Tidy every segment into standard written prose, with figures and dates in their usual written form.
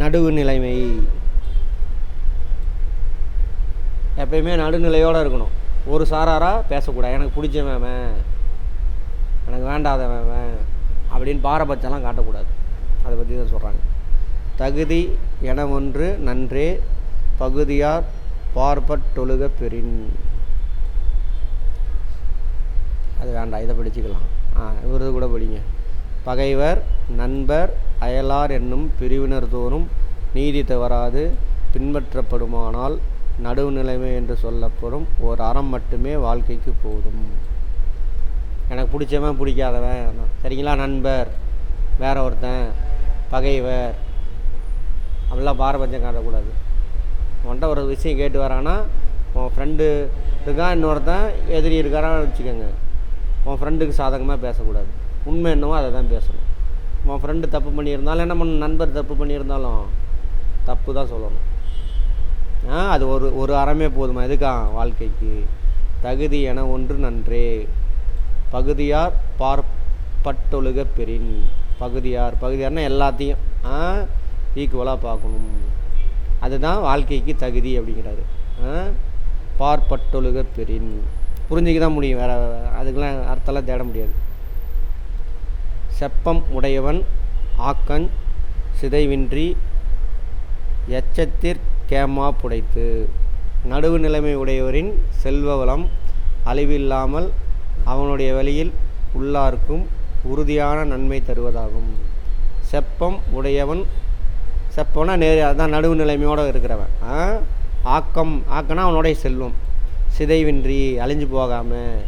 நடுவு நிலைமை. எப்பயுமே நடுநிலையோடு இருக்கணும். ஒரு சாராராக பேசக்கூடாது. எனக்கு பிடிச்சவன், எனக்கு வேண்டாதவன் அப்படின்னு பாரபட்சம்லாம் காட்டக்கூடாது. அதை பற்றி தான் சொல்கிறாங்க. தகுதி என ஒன்று நன்றே பகுதியார் பார்ப்பட்டொழுக பெறின். அது வேண்டாம், இதை படிச்சுக்கலாம். இவரது கூட படிங்க. பகைவர் நண்பர் அயலார் என்னும் பிரிவினர் தோறும் நீதி தவறாது பின்பற்றப்படுமானால் நடுவுநிலைமை என்று சொல்லப்படும் ஒரு அறம் மட்டுமே வாழ்க்கைக்கு போதும். எனக்கு பிடிச்சவன் பிடிக்காதவன் சரிங்களா, நண்பர் வேற ஒருத்தன், பகைவர் அப்படிலாம் பாரபட்சம் காட்டக்கூடாது. உன்கிட்ட ஒரு விஷயம் கேட்டு வரான்னா, உன் ஃப்ரெண்டு இருக்கான், இன்னொருத்தன் எதிரி இருக்காரான்னு வச்சுக்கோங்க, உன் ஃப்ரெண்டுக்கு சாதகமாக பேசக்கூடாது. உண்மை என்னவோ அதை தான் பேசணும். உன் ஃப்ரெண்டு தப்பு பண்ணியிருந்தாலும் என்ன பண்ண, நண்பர் தப்பு பண்ணியிருந்தாலும் தப்பு தான் சொல்லணும். அது ஒரு அறமே போதுமா எதுக்கா வாழ்க்கைக்கு. தகுதி என ஒன்று நன்றே பகுதியார் பார்ப்பட்டொழுக பெறின். பகுதியார்னா எல்லாத்தையும் ஈக்குவலாக பார்க்கணும். அதுதான் வாழ்க்கைக்கு தகுதி அப்படிங்கிறாரு. பார்ப்பட்டொழுக பெறின் புரிஞ்சிக்க தான் முடியும், வேறு அதுக்கெல்லாம் அர்த்தம்லாம் தேட முடியாது. செப்பம் உடையவன் ஆக்கஞ் சிதைவின்றி எச்சத்திற்கேமா புடைத்து. நடுவு நிலைமை உடையவரின் செல்வ வளம் அழிவில்லாமல் அவனுடைய வழியில் உள்ளார்க்கும் உறுதியான நன்மை தருவதாகும். செப்பம் உடையவன், செப்பம்னா அதுதான் நடுவு நிலைமையோடு இருக்கிறவன். ஆக்கம்னா அவனுடைய செல்வம் சிதைவின்றி அழிஞ்சு போகாமல்,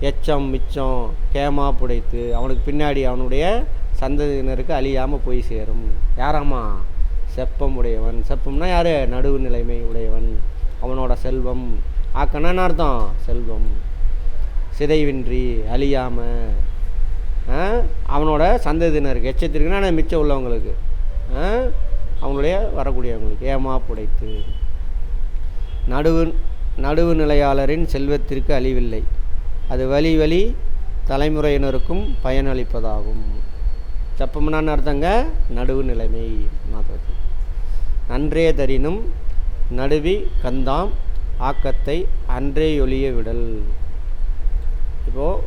எச்சம் மிச்சம் கேமா புடைத்து அவனுக்கு பின்னாடி அவனுடைய சந்ததியினருக்கு அழியாமல் போய் சேரும். யாராமா? செப்பம் உடையவன். செப்பம்னா யார்? நடுவு நிலைமை உடையவன். அவனோட செல்வம், ஆக்கன்னா என்ன அர்த்தம்? செல்வம் சிதைவின்றி அழியாமல் அவனோட சந்ததியினருக்கு, எச்சத்திற்குன்னா மிச்சம் உள்ளவங்களுக்கு, அவங்களுடைய வரக்கூடியவங்களுக்கு ஏமா புடைத்து. நடுவு நிலையாளரின் செல்வத்திற்கு அழிவில்லை, அது வழி தலைமுறையினருக்கும் பயனளிப்பதாகும். செப்பம்னான்னு அர்த்தங்க நடுவு நிலைமை. நன்றே தரினும் நடுவி கந்தாம் ஆக்கத்தை அன்றே ஒழிய விடல். இப்போது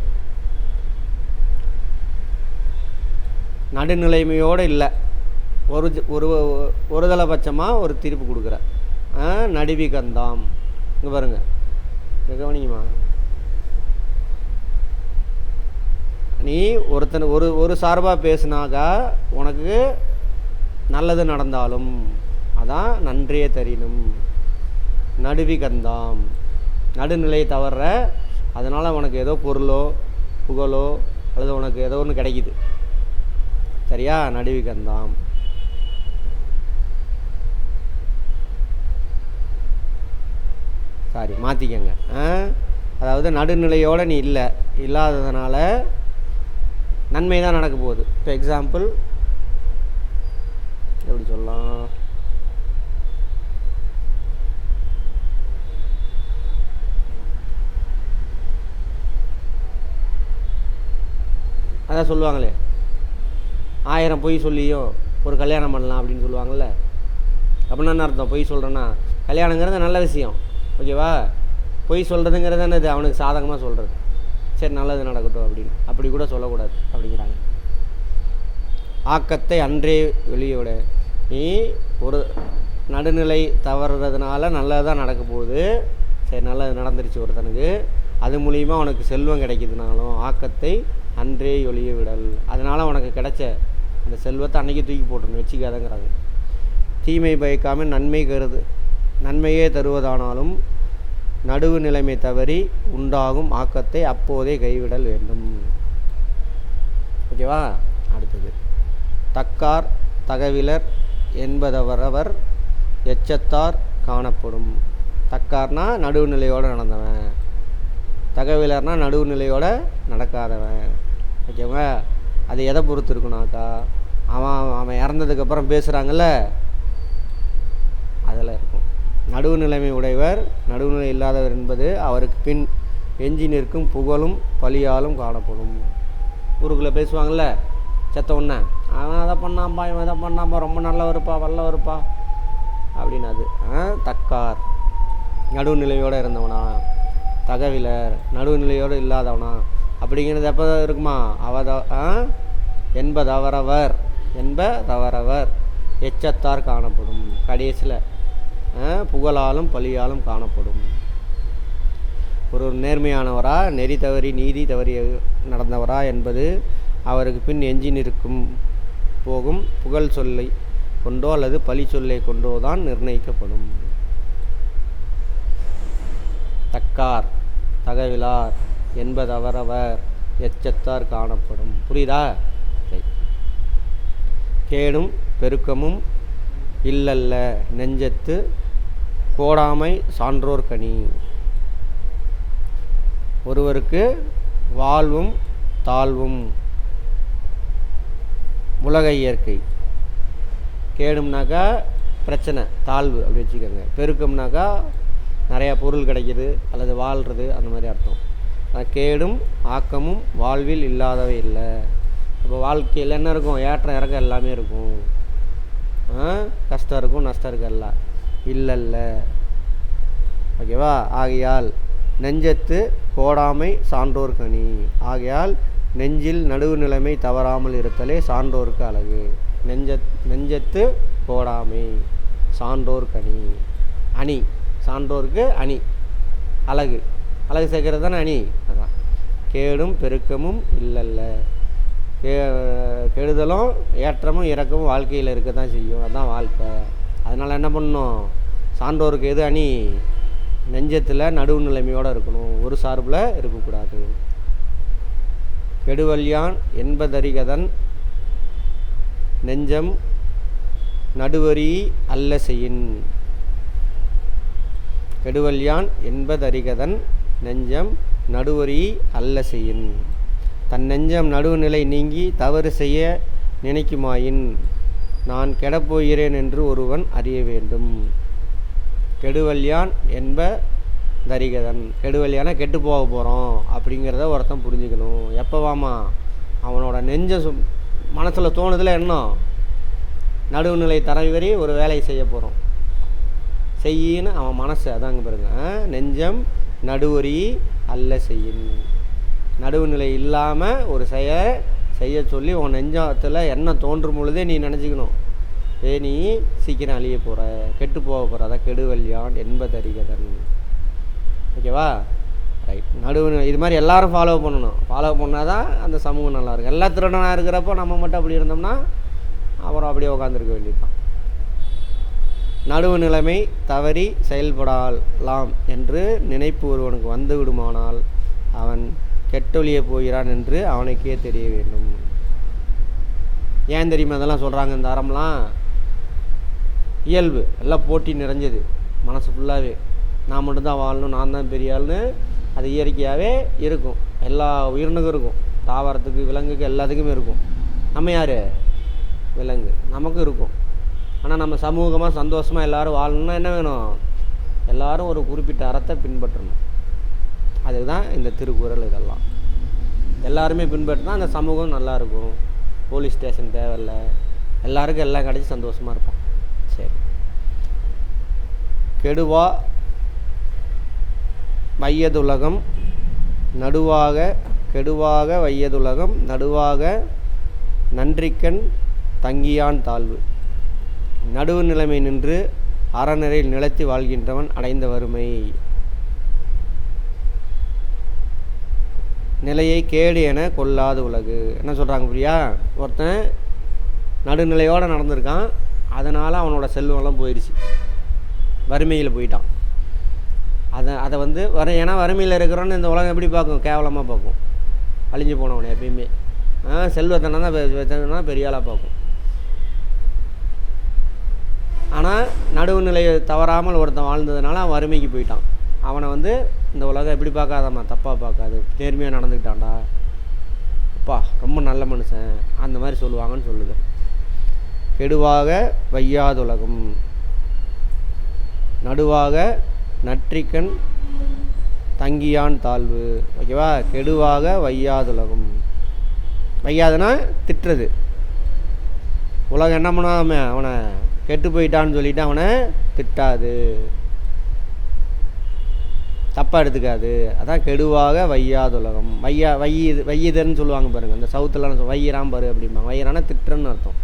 நடுநிலைமையோடு இல்லை, ஒரு தலைபட்சமாக ஒரு தீர்ப்பு கொடுக்குற நடுவி கந்தாம். இங்கே பாருங்க, கவனிங்கம்மா. நீ ஒரு சார்பாக பேசுனாக்கா உனக்கு நல்லது நடந்தாலும் அதான் நன்றே தரினும். நடுவி கந்தாம் நடுநிலை தவற, அதனால் உனக்கு ஏதோ பொருளோ புகழோ அல்லது உனக்கு ஏதோ ஒன்று கிடைக்குது, சரியா? நடுவி கந்தாம். சாரி, மாற்றிக்கங்க. அதாவது நடுநிலையோடு நீ இல்லாததுனால நன்மை தான் நடக்க போகுது. இப்போ எக்ஸாம்பிள் எப்படி சொல்லலாம்? அதான் சொல்லுவாங்களே, 1000 பொய் சொல்லியும் ஒரு கல்யாணம் பண்ணலாம் அப்படின்னு சொல்லுவாங்கள்ல. அப்படின்னா என்ன அர்த்தம்? பொய் சொல்கிறேன்னா, கல்யாணங்கிறது நல்ல விஷயம், ஓகேவா? பொய் சொல்கிறதுங்கிறது என்னது? அவனுக்கு சாதகமாக சொல்கிறது. சரி, நல்லது நடக்கட்டும் அப்படின்னு அப்படி கூட சொல்லக்கூடாது அப்படிங்கிறாங்க. ஆக்கத்தை அன்றே வெளியோட. நீ ஒரு நடுநிலை தவறுறதுனால நல்லது தான் நடக்க போகுது, சரி நல்லது நடந்துருச்சு ஒருத்தனுக்கு, அது மூலிமா உனக்கு செல்வம் கிடைக்குதுனாலும் ஆக்கத்தை அன்றே ஒழிய விடல். அதனால் உனக்கு கிடைச்ச அந்த செல்வத்தை அன்றைக்கி தூக்கி போட்டுருன்னு வச்சுக்காதங்கிறாங்க. தீமை பயக்காமல் நன்மையே தருவதானாலும் நடுவு நிலைமை தவறி உண்டாகும் ஆக்கத்தை அப்போதே கைவிடல் வேண்டும். ஓகேவா? அடுத்தது, தக்கார் தகவிலர் என்பதவரவர் எச்சத்தார் காணப்படும். தக்கார்னா நடுவுநிலையோடு நடந்தவன், தகவிலர்னா நடுவுநிலையோடு நடக்காதவன். ஓகேவா? அது எதை பொறுத்து இருக்குனாக்கா, அவன் இறந்ததுக்கப்புறம் பேசுகிறாங்கல்ல, அதில் இருக்கும். நடுவுநிலைமை உடையவர் நடுவுநிலை இல்லாதவர் என்பது அவருக்கு பின் எஞ்சி நிற்கும் புகழும் பழியாலும் காணப்படும். ஊருக்குள்ளே பேசுவாங்கள்ல, செத்த ஒன்று அவன் அதை பண்ணாம்பா இவன் இதை பண்ணாம்பா ரொம்ப நல்லவருப்பா வல்லவருப்பா அப்படின்னு. அது தக்கார் நடுவுநிலையோடு இருந்தவனா, தகவிலர் நடுவுநிலையோடு இல்லாதவனா அப்படிங்கிறது எப்போ இருக்குமா? என்பதவரவர் எச்சத்தார் காணப்படும். கடைசியில் புகழாலும் பழியாலும் காணப்படும். ஒரு நேர்மையானவரா, நெறி தவறி நீதி தவறி நடந்தவரா என்பது அவருக்கு பின் எஞ்சி நிற்கும் போகும் புகழ் சொல்லை கொண்டோ அல்லது பழி சொல்லை கொண்டோ தான் நிர்ணயிக்கப்படும். தக்கார் தகவிலார் என்பதவரவர் எச்சத்தார் காணப்படும். புரியுதா? கேடும் பெருக்கமும் இல்லல்ல நெஞ்சத்து கோடாமை சான்றோர் கனி. ஒருவருக்கு வாழ்வும் தாழ்வும் உலக இயற்கை. கேடும்னாக்கா பிரச்சனை, தாழ்வு அப்படி வச்சுக்கோங்க. பெருக்கம்னாக்கா நிறையா பொருள் கிடைக்கிது அல்லது வாழ்கிறது, அந்த மாதிரி அர்த்தம். கேடும் ஆக்கமும் வாழ்வில் இல்லாதவை இல்லை. இப்போ வாழ்க்கையில் என்ன இருக்கும்? ஏற்றம் இறக்கம் எல்லாமே இருக்கும். கஷ்டம் இருக்கும், நஷ்டம் இருக்கும், எல்லாம் இல்லைல்ல. ஓகேவா? ஆகையால் நெஞ்சத்து கோடாமை சான்றோர் கனி. ஆகையால் நெஞ்சில் நடுவு நிலைமை தவறாமல் இருத்தலே சான்றோருக்கு அழகு. நெஞ்சத்து கோடாமை சான்றோர் கனி. அணி சான்றோருக்கு அணி, அழகு சேர்க்கறது தானே அணி. அதான் கேடும் பெருக்கமும் இல்லைல்ல. கெடுதலும் ஏற்றமும் இறக்கமும் வாழ்க்கையில் இருக்க தான் செய்யும். அதுதான் வாழ்க்கை. அதனால் என்ன பண்ணணும்? சான்றோருக்கு எது அணி? நெஞ்சத்தில் நடுவு நிலைமையோடு இருக்கணும், ஒரு சார்பில் இருக்கக்கூடாது. கெடுவல்யான் என்பதறிகதன் நெஞ்சம் நடுவரி அல்ல செய்யின். கெடுவல்யான் என்பதறிகதன் நெஞ்சம் நடுவரி அல்ல செய்யின். தன் நெஞ்சம் நடுவுநிலை நீங்கி தவறு செய்ய நினைக்குமாயின் நான் கெடப்போகிறேன் என்று ஒருவன் அறிய வேண்டும். கெடுவல்யான் என்ப தரிகதன். கெடுவல்யானா கெட்டு போக போகிறோம் அப்படிங்கிறத ஒருத்தன் புரிஞ்சுக்கணும். எப்போவாமா? அவனோட மனசில் தோணுதில் என்ன? நடுவுநிலை தரவரி ஒரு வேலையை செய்ய போகிறோம், செய்யின்னு அவன் மனசு. அதாங்க பாருங்க, நெஞ்சம் நடுவரி அல்ல செய்யின். நடுவுநிலை இல்லாமல் ஒரு செய்ய சொல்லி உன் நெஞ்சத்தில் என்ன தோன்றும் பொழுதே நீ நினச்சிக்கணும், நீ சீக்கிரம் அழிய போகிற, கெட்டு போக போகிற. அதான் கெடுவல்யான் என்பதறிகதன். ஓகேவா? ரைட். நடுவுநிலை இது மாதிரி எல்லோரும் ஃபாலோ பண்ணணும். ஃபாலோ பண்ணால் தான் அந்த சமூகம் நல்லாயிருக்கும். எல்லா திருடனாக இருக்கிறப்போ நம்ம மட்டும் அப்படி இருந்தோம்னா அப்புறம் அப்படியே உட்காந்துருக்க வேண்டியது தான். நடுவு நிலைமை தவறி செயல்படலாம் என்று நினைப்பு ஒருவனுக்கு வந்து விடுமானால் அவன் கெட்டொழிய போகிறான் என்று அவனுக்கே தெரிய வேண்டும். ஏன் தெரியுமா அதெல்லாம் சொல்கிறாங்க? இந்த அறம்லாம் இயல்பு, எல்லாம் போட்டி நிறைஞ்சது மனசு ஃபுல்லாகவே. நான் மட்டும்தான் வாழணும், நான் தான் பெரிய ஆள்னு அது இயற்கையாகவே இருக்கும். எல்லா உயிரினுக்கும் இருக்கும், தாவரத்துக்கு விலங்குக்கு எல்லாத்துக்குமே இருக்கும். நம்ம யார்? விலங்கு. நமக்கும் இருக்கும். ஆனால் நம்ம சமூகமாக சந்தோஷமாக எல்லோரும் வாழணும்னா என்ன வேணும்? எல்லோரும் ஒரு குறிப்பிட்ட அறத்தை பின்பற்றணும். அதுக்கு தான் இந்த திருக்குறள். இதெல்லாம் எல்லாருமே பின்பற்றினா அந்த சமூகம் நல்லாயிருக்கும். போலீஸ் ஸ்டேஷன் தேவையில்லை, எல்லாருக்கும் எல்லாம் கிடச்சி சந்தோஷமாக இருப்பான். சரி. கெடுவா வையதுலகம் நடுவாக, கெடுவாக வையதுலகம் நடுவாக நன்றிக்கண் தங்கியான் தாழ்வு. நடுவு நிலைமை நின்று அறநெறியில் நிலைத்து வாழ்கின்றவன் அடைந்த வறுமை. நிலையை கேடு என கொள்ளாது உலகு. என்ன சொல்கிறாங்க புரியா? ஒருத்தன் நடுநிலையோடு நடந்திருக்கான், அதனால் அவனோட செல்வம்லாம் போயிடுச்சு, வறுமையில் போயிட்டான். அதை வந்து ஏன்னா வறுமையில் இருக்கிறோன்னு இந்த உலகம் எப்படி பார்க்கும்? கேவலமாக பார்க்கும். அழிஞ்சு போனவனை எப்பயுமே செல்வத்தனை தான் பெரிய ஆளாக பார்க்கும். ஆனால் நடுவு நிலையை தவறாமல் ஒருத்தன் வாழ்ந்ததுனால அவன் வறுமைக்கு போயிட்டான். அவனை வந்து இந்த உலகம் எப்படி பார்க்காதம்மா, தப்பாக பார்க்காது, நேர்மையாக நடந்துக்கிட்டான்டா, அப்பா ரொம்ப நல்ல மனுஷன், அந்த மாதிரி சொல்லுவாங்கன்னு சொல்லுது. கெடுவாக வையாதுலகம் நடுவாக நற்றிக்கண் தங்கியான் தாழ்வு. ஓகேவா? கெடுவாக வையாதுலகம். வையாதுன்னா திட்டுறது, உலகம் என்ன பண்ணாம அவனை கெட்டு போயிட்டான்னு சொல்லிட்டு அவனை திட்டாது, தப்பாக எடுத்துக்காது. அதான் கெடுவாக வையாது உலகம். வையுதன்னு சொல்லுவாங்க பாருங்கள், அந்த சவுத்துலாம் வையிறான் பாரு அப்படிம்பாங்க. வையிறானா திட்டுறன்னு அர்த்தம்.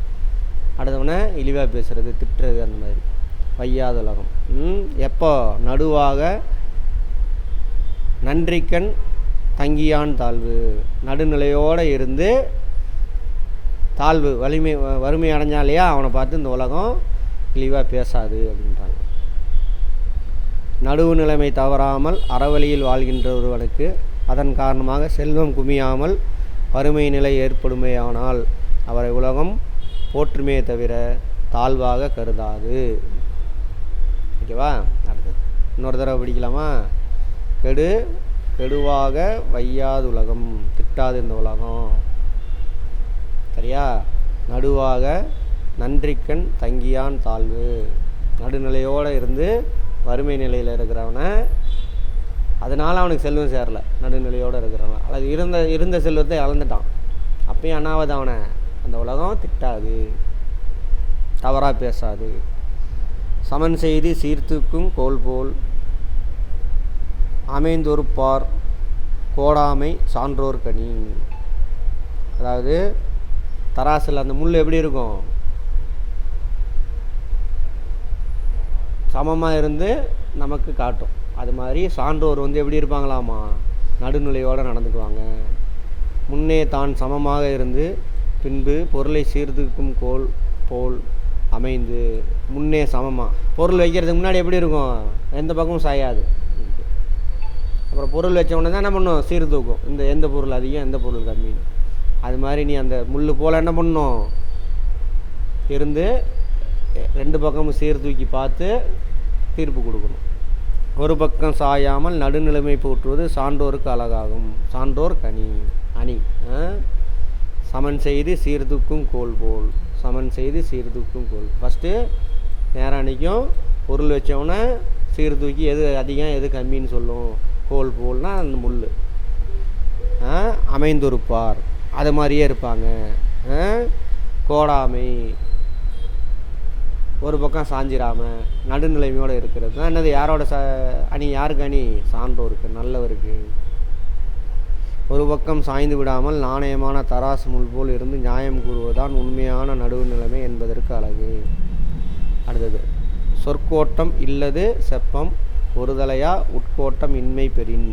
அடுத்தவனை இழிவாக பேசுகிறது, திட்டுறது, அந்த மாதிரி வையாது உலகம். எப்போ நடுவாக நன்றிக்கண் தங்கியான் தாழ்வு, நடுநிலையோடு இருந்து தாழ்வு வறுமை அடைஞ்சாலையா அவனை பார்த்து இந்த உலகம் இழிவாக பேசாது அப்படின்றாங்க. நடுவு நிலைமை தவறாமல் அறவழியில் வாழ்கின்ற ஒருவனுக்கு அதன் காரணமாக செல்வம் குமியாமல் வறுமை நிலை ஏற்படுமேயானால் அவரை உலகம் போற்றுமே தவிர தாழ்வாக கருதாது. ஓகேவா? அடுத்தது இன்னொரு தடவை படிக்கலாமா? கெடுவாக வையாது உலகம், திட்டாது இந்த உலகம். சரியா? நடுவாக நன்றிக்கண் தங்கியான் தாழ்வு, நடுநிலையோடு இருந்து வறுமை நிலையில் இருக்கிறவனை, அதனால் அவனுக்கு செல்வம் சேரலை, நடுநிலையோடு இருக்கிறவன் அது இருந்த செல்வத்தை இழந்துட்டான், அப்பயும் அண்ணாவது அவனை அந்த உலகம் திட்டாது, தவறாக பேசாது. சமன் செய்து சீர்தூக்கும் கோல் போல் அமைந்தொருப்பார் கோடாமை சான்றோர் கனி. அதாவது தராசில் அந்த முள் எப்படி இருக்கும்? சமமாக இருந்து நமக்கு காட்டும். அது மாதிரி சான்றோர் எப்படி இருப்பாங்களாமா? நடுநிலையோடு நடந்துக்குவாங்க. முன்னே தான் சமமாக இருந்து பின்பு பொருளை சீர்தூக்கும் கோல் போல் அமைந்து. முன்னே சமமாக பொருள் வைக்கிறதுக்கு முன்னாடி எப்படி இருக்கும்? எந்த பக்கமும் சாயாது. அப்புறம் பொருள் வச்ச உடனே தான் என்ன பண்ணும்? சீர்தூக்கும். எந்த பொருள் அதிகம், எந்த பொருள் கம்மின்னு. அது மாதிரி நீ அந்த முள் போல் என்ன பண்ணணும்? இருந்து ரெண்டு பக்கமும் சீர்தூக்கி பார்த்து தீர்ப்பு கொடுக்கணும். ஒரு பக்கம் சாயாமல் நடுநிலைமை போற்றுவது சான்றோருக்கு அழகாகும். சான்றோர் கனி அணி. சமன் செய்து சீர்தூக்கும் கோல் போல், சமன் செய்து சீர்தூக்கும் கோல். ஃபஸ்ட்டு நேரம் அன்றைக்கும் பொருள் வச்சவொன்னே சீர்தூக்கி எது அதிகம் எது கம்மின்னு சொல்லும். கோல் போல்னால் அந்த முள். அமைந்திருப்பார், அது மாதிரியே இருப்பாங்க. கோடாமை, ஒரு பக்கம் சாஞ்சிராமல் நடுநிலைமையோடு இருக்கிறது தான் என்னது? யாரோட அணி? யாருக்கு அணி? சான்றோருக்கு, நல்லவருக்கு. ஒரு பக்கம் சாய்ந்து விடாமல் நாணயமான தராசு முள் போல் இருந்து நியாயம் கூறுவதுதான் உண்மையான நடுவு நிலைமை என்பதற்கு அழகு. அடுத்தது சொற்கோட்டம் இல்லது செப்பம் ஒருதலையா உட்கோட்டம் இன்மை பெறின்.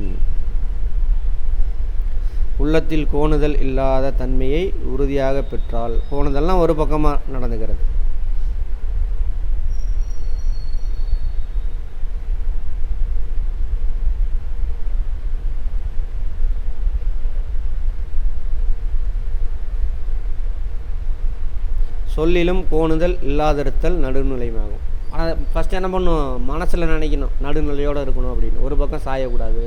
உள்ளத்தில் கோணுதல் இல்லாத தன்மையை உறுதியாக பெற்றால். கோணுதல்னால் ஒரு பக்கமாக நடந்துக்கிறது. சொல்லிலும் கோணுதல் இல்லாதிருத்தல் நடுநிலைமாகும். ஆனால் ஃபஸ்ட்டு என்ன பண்ணும்? மனசில் நினைக்கணும் நடுநிலையோடு இருக்கணும் அப்படின்னு. ஒரு பக்கம் சாயக்கூடாது,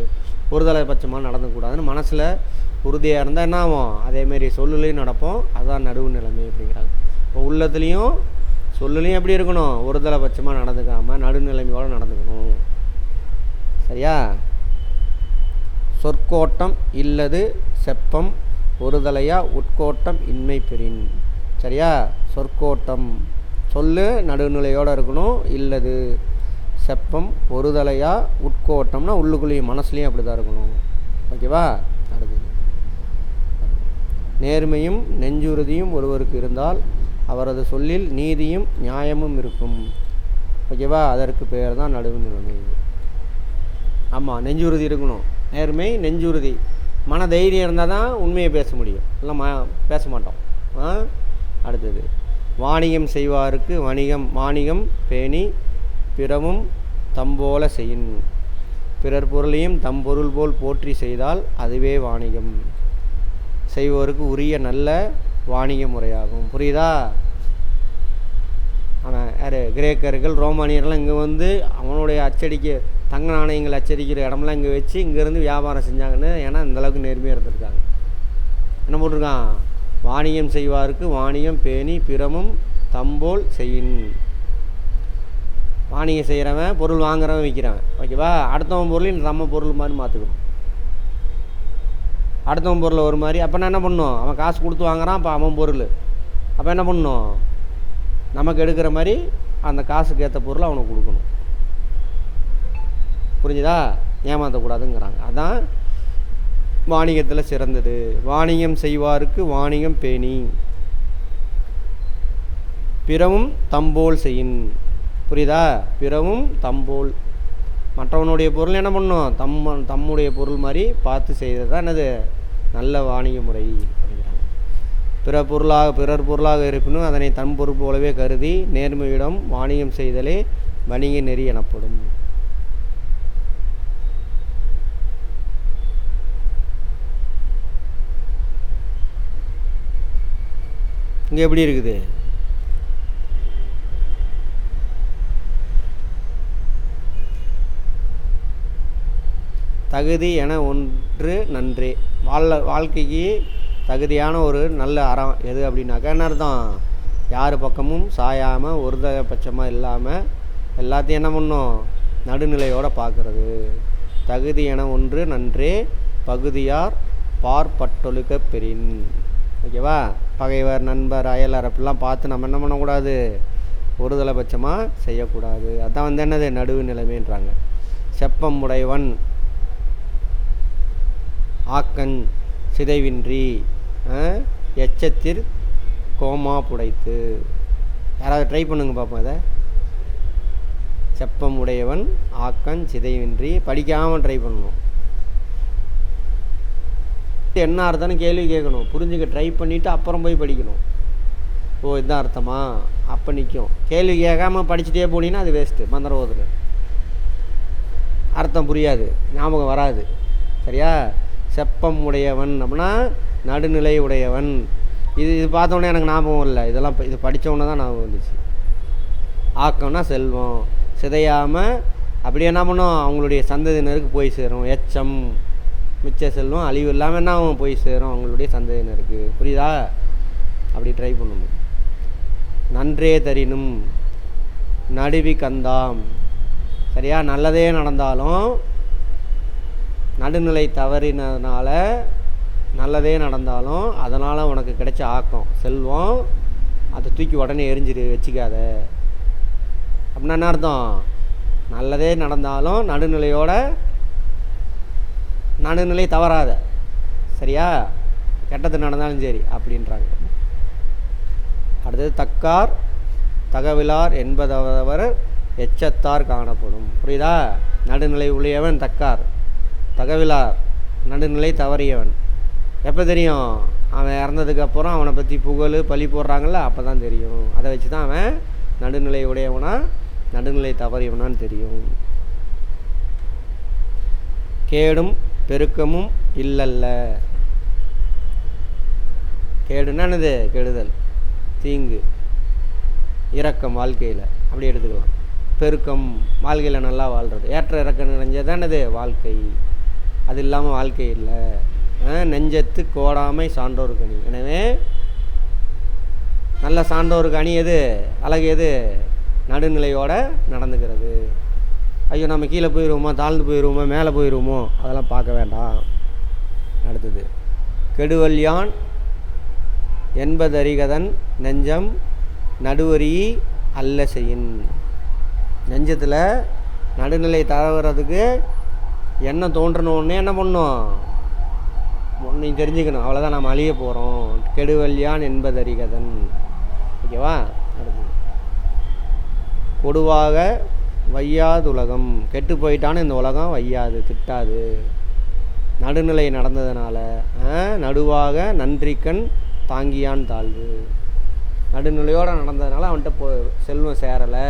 ஒரு தலை பட்சமாக நடந்துக்கூடாதுன்னு மனசில் உறுதியாக இருந்தால் என்ன ஆகும்? அதேமாரி சொல்லுலையும் நடப்போம். அதுதான் நடுவு நிலைமை அப்படிங்கிறாங்க. இப்போ உள்ளத்துலேயும் சொல்லுலையும் எப்படி இருக்கணும்? ஒரு தலை பட்சமாக நடந்துக்காமல் நடுநிலைமையோடு நடந்துக்கணும். சரியா? சொற்கோட்டம் இல்லது செப்பம் ஒருதலையா உட்கோட்டம் இன்மை பெறின். சரியா? சொற்கோட்டம் சொல்லு நடுநிலையோடு இருக்கணும். இல்லது செப்பம் ஒருதலையா உட்கோட்டம்னா உள்ளுக்குள்ளேயும் மனசுலேயும் அப்படி தான் இருக்கணும். ஓகேவா? அடுத்தது நேர்மையும் நெஞ்சுறுதியும் ஒருவருக்கு இருந்தால் அவரது சொல்லில் நீதியும் நியாயமும் இருக்கும். ஓகேவா? அதற்கு பெயர் தான் நடுவு நிலைமை. ஆமாம், நெஞ்சுறுதி இருக்கணும். நேர்மை, நெஞ்சுறுதி, மன தைரியம் இருந்தால் தான் உண்மையை பேச முடியும். இல்லை பேச மாட்டோம். அடுத்தது வாணிகம் செய்வாருக்கு வாணிகம் பேணி பிறவும் தம்போல செய்யின். பிறர் பொருளையும் தம் பொருள் போல் போற்றி செய்தால் அதுவே வாணிகம் செய்வோருக்கு உரிய நல்ல வாணிக முறையாகும். புரியுதா? அவன் யார்? கிரேக்கர்கள், ரோமானியர்லாம் இங்கே அவனுடைய தங்க நாணயங்கள் அச்சடிக்கிற இடம்லாம் இங்கே வச்சு இங்கேருந்து வியாபாரம் செஞ்சாங்கன்னு. ஏன்னா இந்தளவுக்கு நேர்மையாக இருந்திருக்காங்க. என்ன போட்டிருக்கான்? வாணிகம் செய்வாருக்கு வாணிகம் பேணி பிறமும் தம்போல் செய்யின். வாணிகம் செய்கிறவன் பொருள் வாங்குறவன் விற்கிறவன். ஓகேவா? அடுத்தவன் பொருளையும் நம்ம பொருள் மாதிரி மாற்றிக்கணும். அடுத்தவன் பொருளை ஒரு மாதிரி. அப்போ நான் என்ன பண்ணணும்? அவன் காசு கொடுத்து வாங்குறான், அப்போ அவன் பொருள். அப்போ என்ன பண்ணணும்? நமக்கு எடுக்கிற மாதிரி அந்த காசுக்கு ஏற்ற பொருளை அவனுக்கு கொடுக்கணும். புரிஞ்சுதா? ஏமாற்றக்கூடாதுங்கிறாங்க. அதான் வாணிகத்தில் சிறந்தது. வாணிகம் செய்வாருக்கு வாணிகம் பேணி பிறவும் தம்போல் செய்யின். புரியுதா? பிறவும் தம்போல், மற்றவனுடைய பொருள் என்ன பண்ணும்? தம்முடைய பொருள் மாதிரி பார்த்து செய்கிறது தான் என்னது நல்ல வாணிக முறை அப்படிங்கிறாங்க. பிறர் பொருளாக இருப்பினும் அதனை தன் பொருள் போலவே கருதி நேர்மையிடம் வாணிகம் செய்தலே வணிக நெறி எனப்படும். இங்கே எப்படி இருக்குது? தகுதி என ஒன்று நன்றே. வாழ்க்கைக்கு தகுதியான ஒரு நல்ல அறம் எது அப்படின்னாக்கா என்ன அர்த்தம்? யார் பக்கமும் சாயாமல் ஒருதலைபட்சமாக இல்லாமல் எல்லாத்தையும் என்ன பண்ணும்? நடுநிலையோடு பார்க்குறது. தகுதி என ஒன்று நன்றே பகுதியார் பார்ப்பட்டொழுக்க பெறின். ஓகேவா? பகைவர் நண்பர் அயலார் அப்படிலாம் பார்த்து நம்ம என்ன பண்ணக்கூடாது? ஒருதலைபட்சமாக செய்யக்கூடாது. அதான் என்னது நடுவு நிலைமைன்றாங்க. செப்பம் உடையவன் ஆக்கன் சிதைவின்றி எச்சத்திற் கோமா புடைத்து. யாராவது ட்ரை பண்ணுங்க பார்ப்போம். அதை செப்பம் உடையவன் ஆக்கன் சிதைவின்றி படிக்காமல் ட்ரை பண்ணணும். என்ன அர்த்தம்னு கேள்வி கேட்கணும். புரிஞ்சுக்க ட்ரை பண்ணிவிட்டு அப்புறம் போய் படிக்கணும். ஓ இதுதான் அர்த்தமா? அப்போ நிற்கும். கேள்வி கேட்காமல் படிச்சுட்டே போனீங்கன்னா அது வேஸ்ட்டு. மந்திரவோதில் அர்த்தம் புரியாது, ஞாபகம் வராது. சரியா? செப்பம் உடையவன் அப்படின்னா நடுநிலை உடையவன். இது பார்த்தோன்னே எனக்கு ஞாபகம் இல்லை. இதெல்லாம் இது படித்தோன்னே தான் ஞாபகம் வந்துச்சு. ஆக்கம்னா செல்வம் சிதையாமல் அப்படி என்ன பண்ணும்? அவங்களுடைய சந்ததியினருக்கு போய் சேரும். எச்சம் மிச்ச செல்வம் அழிவு இல்லாமல் என்ன ஆகும்? போய் சேரும் அவங்களுடைய சந்ததியினருக்கு. புரியுதா? அப்படி ட்ரை பண்ணணும். நன்றே தரினும் நடுவி கந்தாம். சரியா? நல்லதே நடந்தாலும் நடுநிலை தவறினதுனால நல்லதே நடந்தாலும் அதனால் உனக்கு கிடைச்ச ஆக்கம் செல்வம் அதை தூக்கி உடனே எரிஞ்சிரு, வச்சுக்காத. அப்படின்னா என்ன அர்த்தம்? நல்லதே நடந்தாலும் நடுநிலை தவறாத. சரியா? கெட்டது நடந்தாலும் சரி அப்படின்றாங்க. அடுத்தது தக்கார் தகவிலார் என்பதவர் எச்சத்தார் காணப்படும். புரியுதா? நடுநிலை உடையவன் தக்கார், தகவிலார் நடுநிலை தவறியவன். எப்போ தெரியும்? அவன் இறந்ததுக்கப்புறம் அவனை பற்றி புகழ் பழி போடுறாங்கள்ல, அப்போ தான் தெரியும். அதை வச்சு தான் அவன் நடுநிலை உடையவனா நடுநிலை தவறியவனான்னு தெரியும். கேடும் பெருக்கமும் இல்லல்ல. கேடுன்னா என்னது? கெடுதல், தீங்கு, இரக்கம் வாழ்க்கையில் அப்படி எடுத்துக்கலாம். பெருக்கம் வாழ்க்கையில் நல்லா வாழ்கிறது, ஏற்ற இறக்கம் நிறைஞ்சது என்னது வாழ்க்கை. அது இல்லாமல் வாழ்க்கை இல்லை. நெஞ்சத்து கோடாமை சான்றோருக்கு அணி. எனவே நல்ல சான்றோருக்கு அணி எது? அழகு எது? நடுநிலையோடு நடந்துக்கிறது. ஐயோ நம்ம கீழே போயிடுவோமோ, தாழ்ந்து போயிடுவோமோ, மேலே போயிடுவோமோ, அதெல்லாம் பார்க்க வேண்டாம். அடுத்தது கெடுவல்யான் என்பதறிகதன் நெஞ்சம் நடுவரி அல்ல செய்யின். நெஞ்சத்தில் நடுநிலை தவறதுக்கு என்ன தோன்றணுன்னே என்ன பண்ணும்? நீ தெரிஞ்சுக்கணும். அவ்வளோதான், நம்ம அழிய போகிறோம். கெடுவல்யான் என்பதறிகதன். ஓகேவா? அடுத்தது கொடுவாக வையாது உலகம். கெட்டு போயிட்டான்னு இந்த உலகம் வையாது, திட்டாது. நடுநிலை நடந்ததுனால நடுவாக நன்றிக்கண் தாங்கியான் தாழ்வு. நடுநிலையோடு நடந்ததுனால அவன்கிட்ட செல்வம் சேரலை.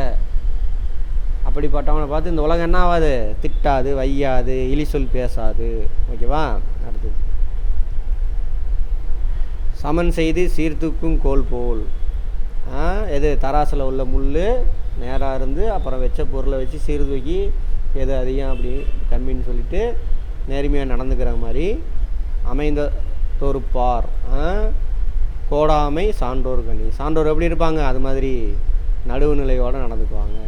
அப்படிப்பட்டவனை பார்த்து இந்த உலகம் என்ன ஆகாது? திட்டாது, வையாது, இழி சொல் பேசாது. ஓகேவா? அடுத்தது சமன் செய்து சீர்தூக்கும் கோல் போல். எது? தராசில் உள்ள முள் நேராக இருந்து அப்புறம் வச்ச பொருளை வச்சு சீர்தூக்கி எது அதிகம் அப்படி கம்மின்னு சொல்லிட்டு நேர்மையாக நடந்துக்கிற மாதிரி அமைந்த தொறுப்பார் கோடாமை சான்றோர் கணி. சான்றோர் எப்படி இருப்பாங்க? அது மாதிரி நடுவுநிலையோடு நடந்துக்குவாங்க.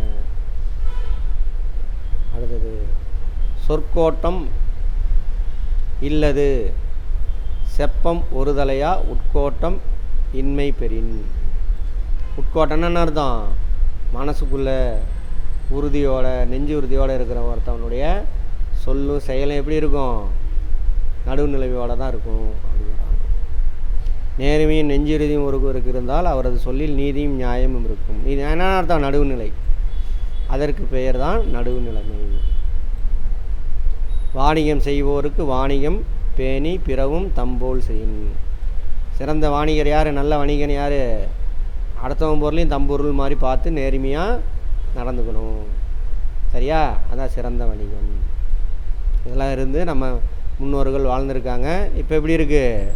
அடுத்தது சொற்கோட்டம் இல்லது செப்பம் ஒரு தலையா உட்கோட்டம் இன்மை பெறின். உட்கோட்டம்னா என்ன அர்த்தம்? மனசுக்குள்ளே உறுதியோட, நெஞ்சு உறுதியோடு இருக்கிற ஒருத்தவனுடைய சொல்லும் செயலும் எப்படி இருக்கும்? நடுவுநிலையோடு தான் இருக்கும் அப்படிங்கிறாங்க. நேர்மையும் நெஞ்சுறுதியும் ஒருவருக்கு இருந்தால் அவரது சொல்லில் நீதியும் நியாயமும் இருக்கும். நீ என்ன அர்த்தம்? நடுவுநிலை. அதற்கு பெயர் தான் நடுவுநிலைமை. வாணிகம் செய்வோருக்கு வாணிகம் பேணி பிறவும் தம்போல் செய்யும். சிறந்த வாணிகர் யார்? நல்ல வணிகன் யார்? அடுத்தவன் பொருளையும் தம்பொருள் மாதிரி பார்த்து நேர்மையாக நடந்துக்கணும். சரியா? அதான் சிறந்த வணிகம். இதெல்லாம் இருந்து நம்ம முன்னோர்கள் வாழ்ந்துருக்காங்க. இப்போ எப்படி இருக்குது?